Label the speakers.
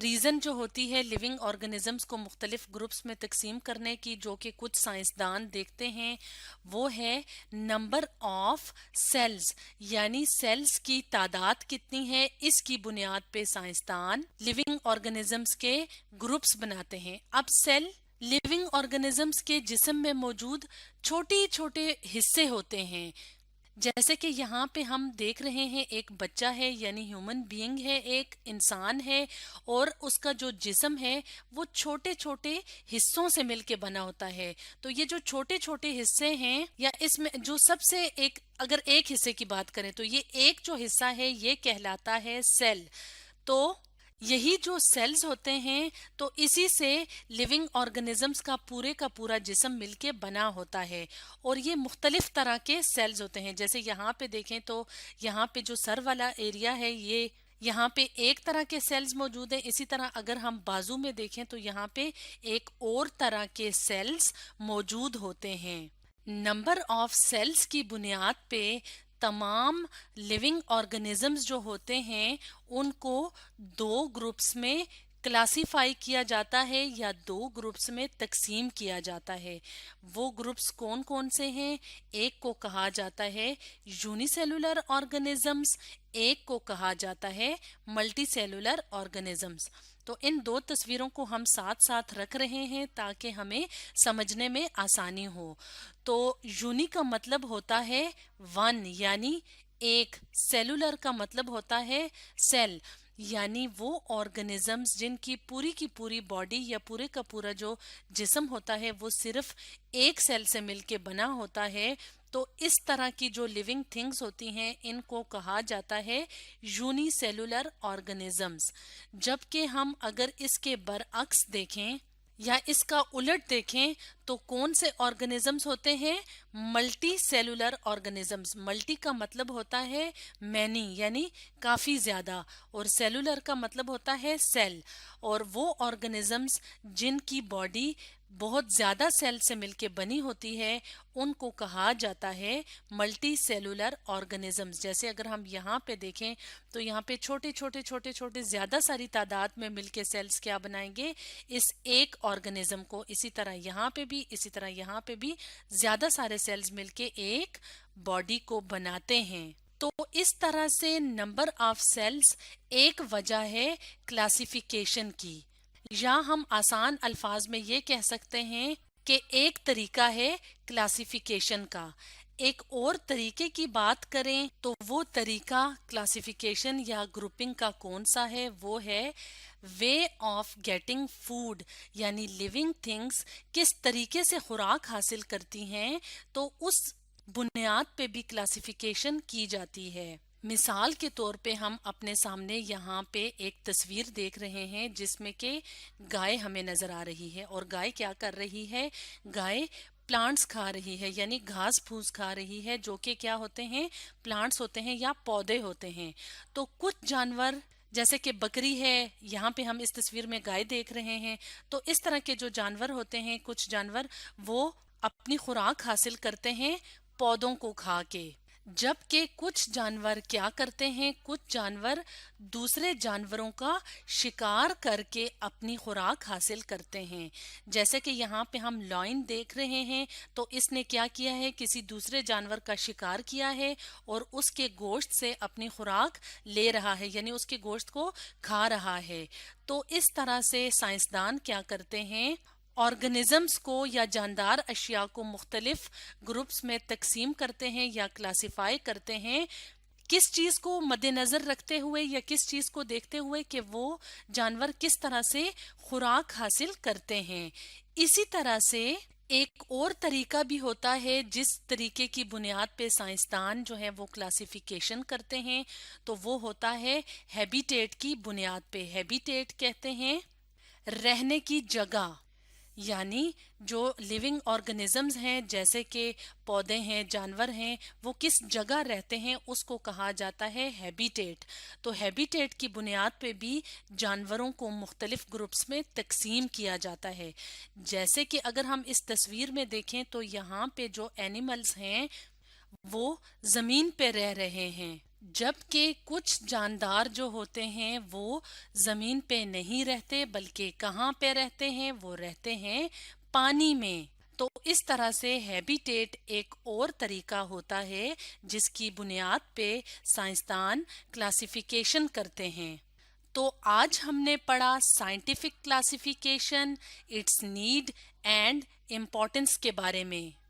Speaker 1: Reason جو ہوتی ہے لیونگ آرگنزمس کو مختلف گروپس میں تقسیم کرنے کی، جو کہ کچھ سائنسدان دیکھتے ہیں، وہ ہے نمبر آف سیلز، یعنی سیلز کی تعداد کتنی ہے، اس کی بنیاد پہ سائنسدان لیونگ آرگنزمس کے گروپس بناتے ہیں۔ اب سیل لیونگ آرگنزمس کے جسم میں موجود چھوٹے چھوٹے حصے ہوتے ہیں، جیسے کہ یہاں پہ ہم دیکھ رہے ہیں ایک بچہ ہے، یعنی ہیومن بینگ ہے، ایک انسان ہے، اور اس کا جو جسم ہے وہ چھوٹے چھوٹے حصوں سے مل کے بنا ہوتا ہے۔ تو یہ جو چھوٹے چھوٹے حصے ہیں، یا اس میں جو سب سے اگر ایک حصے کی بات کریں تو یہ ایک جو حصہ ہے یہ کہلاتا ہے سیل۔ تو یہی جو سیلز ہوتے ہیں، تو اسی سے لیونگ آرگنزمز کا پورا جسم مل کے بنا ہوتا ہے، اور یہ مختلف طرح کے سیلز ہوتے ہیں۔ جیسے یہاں پہ دیکھیں تو یہاں پہ جو سر والا ایریا ہے، یہ یہاں پہ ایک طرح کے سیلز موجود ہیں۔ اسی طرح اگر ہم بازو میں دیکھیں تو یہاں پہ ایک اور طرح کے سیلز موجود ہوتے ہیں۔ نمبر آف سیلز کی بنیاد پہ تمام لیونگ آرگنزمز جو ہوتے ہیں ان کو دو گروپس میں کلاسیفائی کیا جاتا ہے، یا دو گروپس میں تقسیم کیا جاتا ہے۔ وہ گروپس کون کون سے ہیں؟ ایک کو کہا جاتا ہے یونی سیلولر آرگنزمز، ایک کو کہا جاتا ہے ملٹی سیلولر آرگنزمز۔ تو ان دو تصویروں کو ہم ساتھ ساتھ رکھ رہے ہیں تاکہ ہمیں سمجھنے میں آسانی ہو۔ تو یونی کا مطلب ہوتا ہے ون، یعنی ایک، سیلولر کا مطلب ہوتا ہے سیل، یعنی وہ آرگنزمز جن کی پوری باڈی یا پورے کا پورا جو جسم ہوتا ہے وہ صرف ایک سیل سے مل کے بنا ہوتا ہے۔ تو اس طرح کی جو لیونگ تھنگز ہوتی ہیں ان کو کہا جاتا ہے یونی سیلولر آرگنزمز۔ جبکہ ہم اگر اس کے برعکس دیکھیں یا اس کا الٹ دیکھیں تو کون سے آرگنزمز ہوتے ہیں؟ Multi cellular organisms. ملٹی کا مطلب ہوتا ہے مینی، یعنی کافی زیادہ، اور سیلولر کا مطلب ہوتا ہے سیل، اور وہ آرگنزمز جن کی باڈی بہت زیادہ سیل سے مل کے بنی ہوتی ہے ان کو کہا جاتا ہے ملٹی سیلولر آرگنزمز۔ جیسے اگر ہم یہاں پہ دیکھیں تو یہاں پہ چھوٹے زیادہ ساری تعداد میں مل کے سیلز کیا بنائیں گے؟ اس ایک آرگنزم کو۔ اسی طرح یہاں پہ بھی، اسی طرح یہاں پہ بھی زیادہ سارے سیلز مل کے ایک باڈی کو بناتے ہیں۔ تو اس طرح سے نمبر آف سیلز ایک وجہ ہے کلاسیفیکیشن کی، یا ہم آسان الفاظ میں یہ کہہ سکتے ہیں کہ ایک طریقہ ہے کلاسیفیکیشن کا۔ ایک اور طریقے کی بات کریں تو وہ طریقہ کلاسیفیکیشن یا گروپنگ کا کون سا ہے؟ وہ ہے وے آف گیٹنگ فوڈ، یعنی لیونگ تھنگس کس طریقے سے خوراک حاصل کرتی ہیں، تو اس بنیاد پہ بھی کلاسیفیکیشن کی جاتی ہے۔ مثال کے طور پہ ہم اپنے سامنے یہاں پہ ایک تصویر دیکھ رہے ہیں جس میں کہ گائے ہمیں نظر آ رہی ہے، اور گائے کیا کر رہی ہے؟ گائے پلانٹس کھا رہی ہے، یعنی گھاس پھوس کھا رہی ہے، جو کہ کیا ہوتے ہیں؟ پلانٹس ہوتے ہیں یا پودے ہوتے ہیں۔ تو کچھ جانور جیسے کہ بکری ہے، یہاں پہ ہم اس تصویر میں گائے دیکھ رہے ہیں، تو اس طرح کے جو جانور ہوتے ہیں، کچھ جانور وہ اپنی خوراک حاصل کرتے ہیں پودوں کو کھا کے، جبکہ کچھ جانور کیا کرتے ہیں؟ کچھ جانور دوسرے جانوروں کا شکار کر کے اپنی خوراک حاصل کرتے ہیں۔ جیسے کہ یہاں پہ ہم لائن دیکھ رہے ہیں، تو اس نے کیا کیا ہے؟ کسی دوسرے جانور کا شکار کیا ہے اور اس کے گوشت سے اپنی خوراک لے رہا ہے، یعنی اس کے گوشت کو کھا رہا ہے۔ تو اس طرح سے سائنسدان کیا کرتے ہیں؟ آرگنزمز کو یا جاندار اشیاء کو مختلف گروپس میں تقسیم کرتے ہیں یا کلاسیفائی کرتے ہیں، کس چیز کو مد نظر رکھتے ہوئے یا کس چیز کو دیکھتے ہوئے کہ وہ جانور کس طرح سے خوراک حاصل کرتے ہیں۔ اسی طرح سے ایک اور طریقہ بھی ہوتا ہے جس طریقے کی بنیاد پہ سائنسدان جو ہے وہ کلاسیفیکیشن کرتے ہیں، تو وہ ہوتا ہے ہیبیٹیٹ کی بنیاد پہ۔ ہیبیٹیٹ کہتے ہیں رہنے کی جگہ، یعنی جو لیونگ آرگنزمز ہیں جیسے کہ پودے ہیں، جانور ہیں، وہ کس جگہ رہتے ہیں اس کو کہا جاتا ہے ہیبیٹیٹ۔ تو ہیبیٹیٹ کی بنیاد پہ بھی جانوروں کو مختلف گروپس میں تقسیم کیا جاتا ہے۔ جیسے کہ اگر ہم اس تصویر میں دیکھیں تو یہاں پہ جو اینیملز ہیں وہ زمین پہ رہ رہے ہیں، جبکہ کچھ جاندار جو ہوتے ہیں وہ زمین پہ نہیں رہتے بلکہ کہاں پہ رہتے ہیں، وہ رہتے ہیں پانی میں۔ تو اس طرح سے ہیبیٹیٹ ایک اور طریقہ ہوتا ہے جس کی بنیاد پہ سائنسدان کلاسیفیکیشن کرتے ہیں۔ تو آج ہم نے پڑھا scientific classification, its need and importance کے بارے میں۔